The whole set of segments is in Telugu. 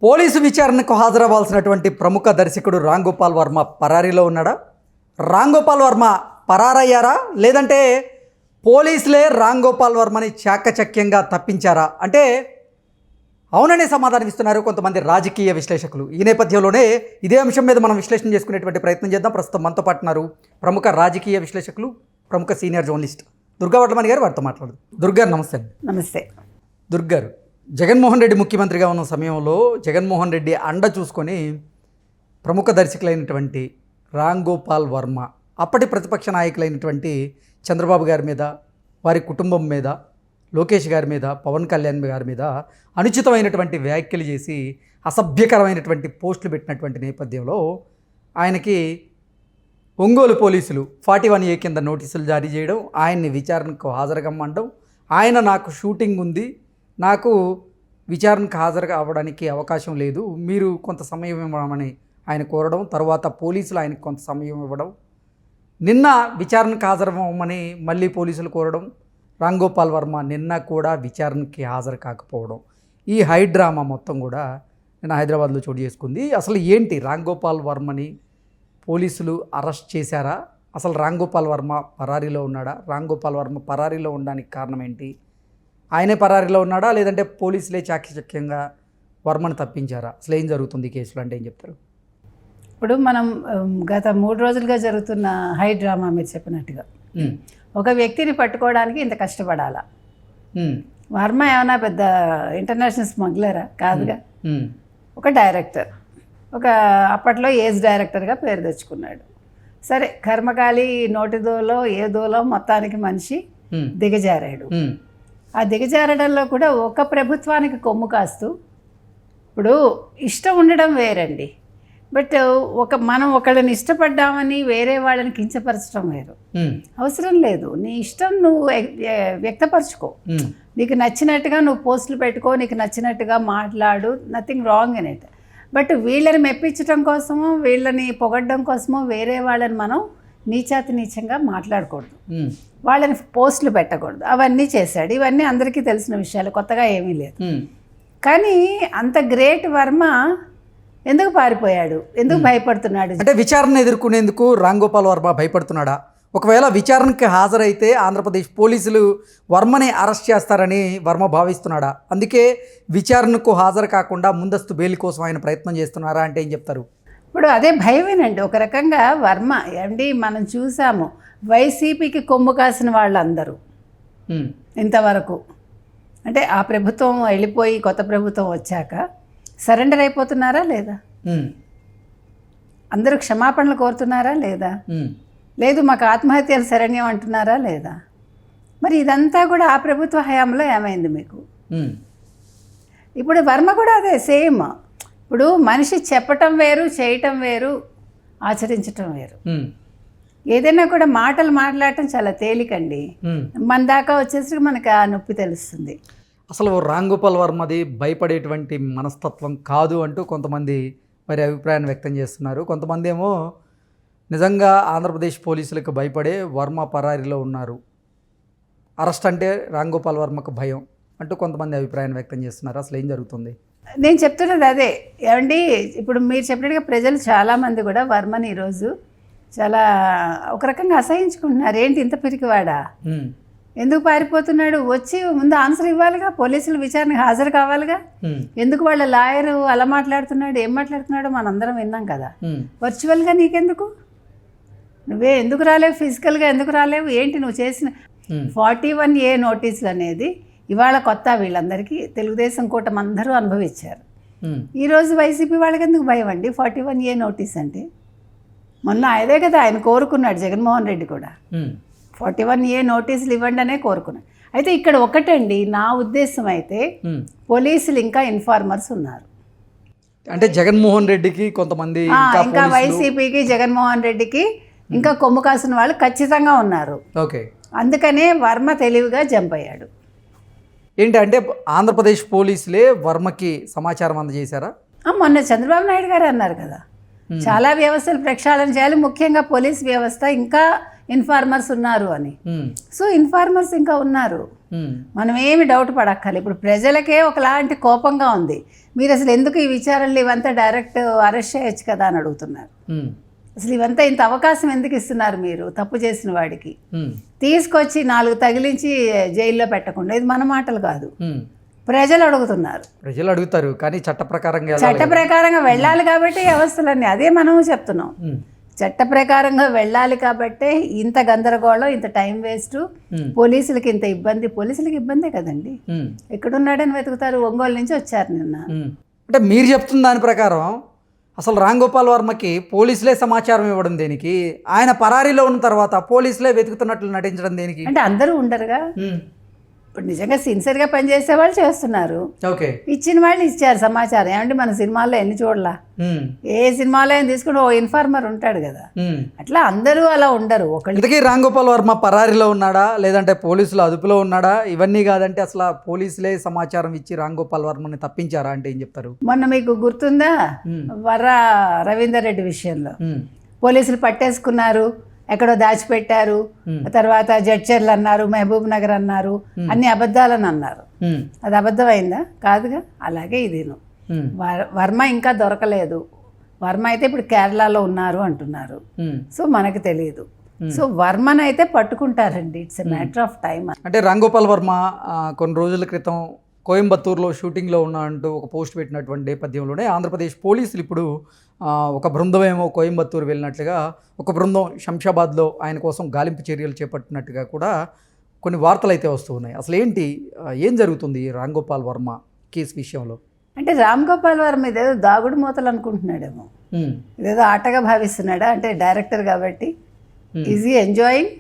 పోలీసు విచారణకు హాజరవ్వాల్సినటువంటి ప్రముఖ దర్శకుడు రామ్ గోపాల్ వర్మ పరారీలో ఉన్నాడా? రామ్ గోపాల్ వర్మ పరారయ్యారా, లేదంటే పోలీసులే రామ్ గోపాల్ వర్మని చాకచక్యంగా తప్పించారా అంటే అవుననే సమాధానం ఇస్తున్నారు కొంతమంది రాజకీయ విశ్లేషకులు. ఈ నేపథ్యంలోనే ఇదే అంశం మీద మనం విశ్లేషణ చేసుకునేటువంటి ప్రయత్నం చేద్దాం. ప్రస్తుతం మనతో పాటు ఉన్నారు ప్రముఖ రాజకీయ విశ్లేషకులు, ప్రముఖ సీనియర్ జర్నలిస్ట్ దుర్గా వడ్లమణి గారు. వారితో మాట్లాడదు. దుర్గారు నమస్తే. నమస్తే. దుర్గారు, జగన్మోహన్ రెడ్డి ముఖ్యమంత్రిగా ఉన్న సమయంలో జగన్మోహన్ రెడ్డి అండ చూసుకొని ప్రముఖ దర్శకులైనటువంటి రామ్ గోపాల్ వర్మ అప్పటి ప్రతిపక్ష నాయకులైనటువంటి చంద్రబాబు గారి మీద, వారి కుటుంబం మీద, లోకేష్ గారి మీద, పవన్ కళ్యాణ్ గారి మీద అనుచితమైనటువంటి వ్యాఖ్యలు చేసి అసభ్యకరమైనటువంటి పోస్టులు పెట్టినటువంటి నేపథ్యంలో ఆయనకి ఒంగోలు పోలీసులు 41A కింద నోటీసులు జారీ చేయడం, ఆయన్ని విచారణకు హాజరుకమ్మడం, ఆయన నాకు షూటింగ్ ఉంది, నాకు విచారణకు హాజరు అవ్వడానికి అవకాశం లేదు, మీరు కొంత సమయం ఇవ్వమని ఆయన కోరడం, తర్వాత పోలీసులు ఆయనకు కొంత సమయం ఇవ్వడం, నిన్న విచారణకు హాజరవ్వమని మళ్ళీ పోలీసులు కోరడం, రామ్ గోపాల్ వర్మ నిన్న కూడా విచారణకి హాజరు కాకపోవడం, ఈ హై డ్రామా మొత్తం కూడా నిన్న హైదరాబాద్లో చోటు చేసుకుంది. అసలు ఏంటి, రామ్ గోపాల్ వర్మని పోలీసులు అరెస్ట్ చేశారా? అసలు రామ్ గోపాల్ వర్మ పరారీలో ఉన్నాడా? రామ్ గోపాల్ వర్మ పరారీలో ఉండడానికి కారణం ఏంటి? ఆయనే పరారీలో ఉన్నాడా, లేదంటే పోలీసులే చాకచక్యంగా వర్మను తప్పించారా? అసలు ఏం జరుగుతుంది ఈ కేసులో అంటే ఏం చెప్తారు? ఇప్పుడు మనం గత 3 రోజులుగా జరుగుతున్న హై డ్రామా మీరు చెప్పినట్టుగా ఒక వ్యక్తిని పట్టుకోవడానికి ఇంత కష్టపడాలా? వర్మ ఏమైనా పెద్ద ఇంటర్నేషనల్ స్మగ్లరా? కాదుగా. ఒక డైరెక్టర్, ఒక అప్పట్లో ఏజ్ డైరెక్టర్గా పేరు తెచ్చుకున్నాడు. సరే, కర్మకాలి నోటిదోలో ఏదోలో మొత్తానికి మనిషి దిగజారాడు. ఆ దిగజారడంలో కూడా ఒక ప్రభుత్వానికి కొమ్ము కాస్తూ, ఇప్పుడు ఇష్టం ఉండడం వేరండి, బట్ మనం ఒకళ్ళని ఇష్టపడ్డామని వేరే వాళ్ళని కించపరచడం వేరు. అవసరం లేదు, నీ ఇష్టం నువ్వు వ్యక్తపరచుకో, నీకు నచ్చినట్టుగా నువ్వు పోస్టులు పెట్టుకో, నీకు నచ్చినట్టుగా మాట్లాడు, nothing wrong in it. But వీళ్ళని మెప్పించడం కోసమో, వీళ్ళని పొగడ్డం కోసమో వేరే వాళ్ళని మనం నీచాతి నీచంగా మాట్లాడకూడదు, వాళ్ళని పోస్టులు పెట్టకూడదు. అవన్నీ చేశాడు. ఇవన్నీ అందరికీ తెలిసిన విషయాలు, కొత్తగా ఏమీ లేదు. కానీ అంత గ్రేట్ వర్మ ఎందుకు పారిపోయాడు? ఎందుకు భయపడుతున్నాడు? అంటే విచారణ ఎదుర్కొనేందుకు రామ్ గోపాల్ వర్మ భయపడుతున్నాడా? ఒకవేళ విచారణకి హాజరైతే ఆంధ్రప్రదేశ్ పోలీసులు వర్మని అరెస్ట్ చేస్తారని వర్మ భావిస్తున్నాడా? అందుకే విచారణకు హాజరు కాకుండా ముందస్తు బెయిల్ కోసం ఆయన ప్రయత్నం చేస్తున్నారా అంటే ఏం చెప్తారు? ఇప్పుడు అదే భయమేనండి ఒక రకంగా. వర్మ ఏంటి, మనం చూసాము వైసీపీకి కొమ్ము కాసిన వాళ్ళందరూ ఇంతవరకు, అంటే ఆ ప్రభుత్వం వెళ్ళిపోయి కొత్త ప్రభుత్వం వచ్చాక సరెండర్ అయిపోతున్నారా లేదా? అందరూ క్షమాపణలు కోరుతున్నారా లేదా? లేదు, మాకు ఆత్మహత్యలు శరణ్యం అంటున్నారా లేదా? మరి ఇదంతా కూడా ఆ ప్రభుత్వ హయాంలో ఏమైంది మీకు? ఇప్పుడు వర్మ కూడా అదే సేమ్. ఇప్పుడు మనిషి చెప్పటం వేరు, చేయటం వేరు, ఆచరించటం వేరు. ఏదైనా కూడా మాటలు మాట్లాడటం చాలా తేలికండి, మన దాకా వచ్చేసరికి మనకి ఆ నొప్పి తెలుస్తుంది. అసలు రామ్ గోపాల్ వర్మది భయపడేటువంటి మనస్తత్వం కాదు అంటూ కొంతమంది మరి అభిప్రాయాన్ని వ్యక్తం చేస్తున్నారు. కొంతమంది ఏమో నిజంగా ఆంధ్రప్రదేశ్ పోలీసులకు భయపడే వర్మ పరారీలో ఉన్నారు, అరెస్ట్ అంటే రామ్ గోపాల్ వర్మకు భయం అంటూ కొంతమంది అభిప్రాయాన్ని వ్యక్తం చేస్తున్నారు. అసలు ఏం జరుగుతుంది? నేను చెప్తున్నది అదే. ఏమండి, ఇప్పుడు మీరు చెప్పినట్టుగా ప్రజలు చాలామంది కూడా వర్మని ఈరోజు చాలా ఒక రకంగా అసహించుకుంటున్నారు. ఏంటి ఇంత పిరికివాడా, ఎందుకు పారిపోతున్నాడు, వచ్చి ముందు ఆన్సర్ ఇవ్వాలిగా, పోలీసులు విచారణకు హాజరు కావాలిగా. ఎందుకు వాళ్ళ లాయరు అలా మాట్లాడుతున్నాడు, ఏం మాట్లాడుతున్నాడో మనందరం విన్నాం కదా. వర్చువల్గా నీకెందుకు, నువ్వే ఎందుకు రాలేవు, ఫిజికల్గా ఎందుకు రాలేవు, ఏంటి నువ్వు చేసిన 41A నోటీసులు అనేది ఇవాళ కొత్త, వీళ్ళందరికీ తెలుగుదేశం కూటమి అందరూ అనుభవించారు. ఈరోజు వైసీపీ వాళ్ళకి ఎందుకు భయం అండి 41A నోటీస్ అంటే? మొన్న అదే కదా ఆయన కోరుకున్నాడు జగన్మోహన్ రెడ్డి కూడా, 41A నోటీసులు ఇవ్వండి అనే కోరుకున్నాడు. అయితే ఇక్కడ ఒకటండి, నా ఉద్దేశం అయితే పోలీసులు ఇంకా ఇన్ఫార్మర్స్ ఉన్నారు. అంటే జగన్మోహన్ రెడ్డికి కొంతమంది, ఇంకా వైసీపీకి జగన్మోహన్ రెడ్డికి ఇంకా కొమ్ము కాసిన వాళ్ళు ఖచ్చితంగా ఉన్నారు. ఓకే, అందుకనే వర్మ తెలివిగా జంప్ అయ్యాడు. ఏంటంటే ఆంధ్రప్రదేశ్ పోలీసులే వర్మకి సమాచారం అందజేశారా? మొన్న చంద్రబాబు నాయుడు గారు అన్నారు కదా, చాలా వ్యవస్థలు ప్రక్షాళన చేయాలి, ముఖ్యంగా పోలీస్ వ్యవస్థ ఇంకా ఇన్ఫార్మర్స్ ఉన్నారు అని. ఉమ్, సో ఇన్ఫార్మర్స్ ఇంకా ఉన్నారు, ఉమ్, మనం ఏమి డౌట్ పడక్కర్లేదు. ఇప్పుడు ప్రజలకే ఒకలాంటి కోపంగా ఉంది, మీరు అసలు ఎందుకు ఈ విచారణలు ఇవంతా డైరెక్ట్ అరెస్ట్ చేయొచ్చు కదా అని అడుగుతున్నారు. ఉమ్, అసలు ఇవంతా ఇంత అవకాశం ఎందుకు ఇస్తున్నారు మీరు తప్పు చేసిన వాడికి? ఉమ్, తీసుకొచ్చి 4 తగిలించి జైల్లో పెట్టకుండా, ఇది మన మాటలు కాదు, ఉమ్. ప్రజలు అడుగుతున్నారు. ప్రజలు అడుగుతారు కానీ చట్ట ప్రకారంగా వెళ్ళాలి చట్ట కదా. ప్రకారంగా వెళ్ళాలి కాబట్టి ఈ అవస్థలన్నీ, అదే మనము చెప్తున్నాం. ఉమ్, చట్ట ప్రకారంగా వెళ్ళాలి కాబట్టే ఇంత గందరగోళం, ఇంత టైం వేస్ట్, ఉమ్, పోలీసులకి ఇంత ఇబ్బంది. పోలీసులకి ఇబ్బందే కదండి, ఉమ్, ఎక్కడున్నాడని వెతుకుతారు. ఒంగోలు నుంచి వచ్చారు నిన్న. ఉమ్. అంటే మీరు చెప్తున్న దాని ప్రకారం అసలు రామ్ గోపాల్ వర్మకి పోలీసులే సమాచారం ఇవ్వడం దేనికి? ఆయన పరారీలో ఉన్న తర్వాత పోలీసులే వెతుకుతున్నట్లు నటించడం దేనికి? అంటే అందరూ ఉండరుగా, ఉమ్, ఇప్పుడు నిజంగా సిన్సియర్గా పనిచేసే వాళ్ళు చేస్తున్నారు, ఓకే. ఇచ్చిన వాళ్ళు ఇచ్చారు సమాచారం. ఏమంటే మన సినిమాల్లో ఎన్ని చూడలా, ఉమ్, ఏ సినిమాలో అయినా తీసుకుని ఓ ఇన్ఫార్మర్ ఉంటాడు కదా, ఉమ్. అట్లా అందరూ అలా ఉండరు. ఒకళ్ళు ఇంతకీ రామ్ గోపాల్ వర్మ పరారీలో ఉన్నాడా లేదంటే పోలీసులు అదుపులో ఉన్నాడా? ఇవన్నీ కాదంటే అసలు పోలీసులే సమాచారం ఇచ్చి రామ్ గోపాల్ వర్మని తప్పించారా అంటే ఏం చెప్తారు? మొన్న మీకు గుర్తుందా ఉమ్, వర్ర రవీందర్ రెడ్డి విషయంలో ఉమ్, పోలీసులు పట్టేసుకున్నారు, ఎక్కడో దాచిపెట్టారు, తర్వాత జడ్చర్లు అన్నారు, మహబూబ్ నగర్ అన్నారు, అన్ని అబద్ధాలని అన్నారు. ఉమ్, అది అబద్ధమైందా? కాదుగా. అలాగే ఇదేను, ఉమ్, వర్మ ఇంకా దొరకలేదు. వర్మ అయితే ఇప్పుడు కేరళలో ఉన్నారు అంటున్నారు, ఉమ్. సో మనకు తెలియదు. సో వర్మను అయితే పట్టుకుంటారండి, it's a matter of time. అంటే రామ్ గోపాల్ వర్మ కొన్ని రోజుల క్రితం కోయంబత్తూరులో షూటింగ్లో ఉన్నా అంటూ ఒక పోస్ట్ పెట్టినటువంటి నేపథ్యంలోనే ఆంధ్రప్రదేశ్ పోలీసులు ఇప్పుడు ఒక బృందం ఏమో కోయంబత్తూరు వెళ్ళినట్లుగా, ఒక బృందం శంషాబాద్లో ఆయన కోసం గాలింపు చర్యలు చేపట్టినట్టుగా కూడా కొన్ని వార్తలు అయితే వస్తూ ఉన్నాయి. అసలు ఏంటి, ఏం జరుగుతుంది ఈ రామ్ గోపాల్ వర్మ కేసు విషయంలో? అంటే రామ్ గోపాల్ వర్మ ఇదేదో దాగుడు మూతలు అనుకుంటున్నాడేమో, ఉమ్, ఇదేదో ఆటగా భావిస్తున్నాడా? అంటే డైరెక్టర్ కాబట్టి ఈజీ ఎంజాయింగ్.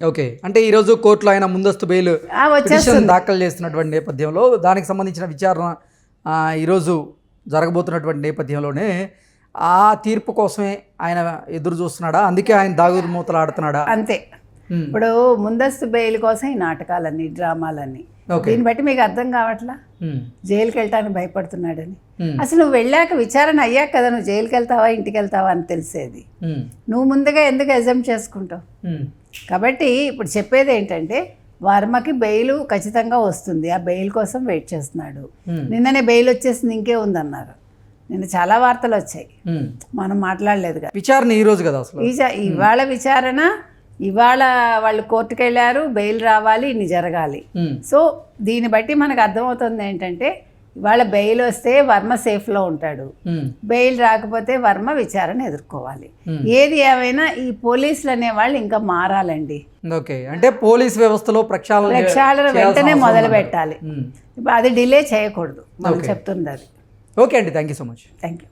ఓకే. అంటే ఈరోజు కోర్టులో ఆయన ముందస్తు బెయిల్ వచ్చేస్తుంది. పిటిషన్ దాఖలు చేస్తున్నటువంటి నేపథ్యంలో దానికి సంబంధించిన విచారణ ఈరోజు జరగబోతున్నటువంటి నేపథ్యంలోనే ఆ తీర్పు కోసమే ఆయన ఎదురు చూస్తున్నాడా? అందుకే ఆయన దాగుడు మూతలు ఆడుతున్నాడా? అంతే. ఉమ్, ఇప్పుడు ముందస్తు బెయిల్ కోసం ఈ నాటకాలన్నీ, డ్రామాలన్నీ. ఓకే. దీన్ని బట్టి మీకు అర్థం కావట్లా ఉమ్, జైలుకి వెళ్ళటానికి భయపడుతున్నాడని. ఉమ్, అసలు నువ్వు వెళ్ళాక విచారణ అయ్యాక కదా నువ్వు జైలుకి వెళ్తావా ఇంటికి వెళ్తావా అని తెలిసేది. ఉమ్, నువ్వు ముందుగా ఎందుకు ఎగ్జామ్ చేసుకుంటావు? ఉమ్, కాబట్టి ఇప్పుడు చెప్పేది ఏంటంటే వర్మకి బెయిల్ ఖచ్చితంగా వస్తుంది, ఆ బెయిల్ కోసం వెయిట్ చేస్తున్నాడు. ఉమ్, నిన్ననే బెయిల్ వచ్చేసింది, ఇంకే ఉందన్నారు. నిన్న చాలా వార్తలు వచ్చాయి, ఉమ్. మనం మాట్లాడలేదు కదా. విచారణ ఈ రోజు కదా అసలు? ఇవాళ విచారణ, ఇవాళ వాళ్ళు కోర్టుకు వెళ్ళారు, బెయిల్ రావాలి, ఇన్ని జరగాలి. ఉమ్, సో దీన్ని బట్టి మనకు అర్థమవుతుంది ఏంటంటే ఇవాళ బెయిల్ వస్తే వర్మ సేఫ్లో ఉంటాడు, ఉమ్, బెయిల్ రాకపోతే వర్మ విచారణ ఎదుర్కోవాలి. ఏది ఏమైనా ఈ పోలీసులు అనేవాళ్ళు ఇంకా మారాలండి. ఓకే. అంటే పోలీస్ వ్యవస్థలో ప్రక్షాళన వెంటనే మొదలు పెట్టాలి. ఉమ్. ఇప్పుడు అది డిలే చేయకూడదు, మనం చెప్తుంది అది. ఓకే అండి, thank you so much. Thank you.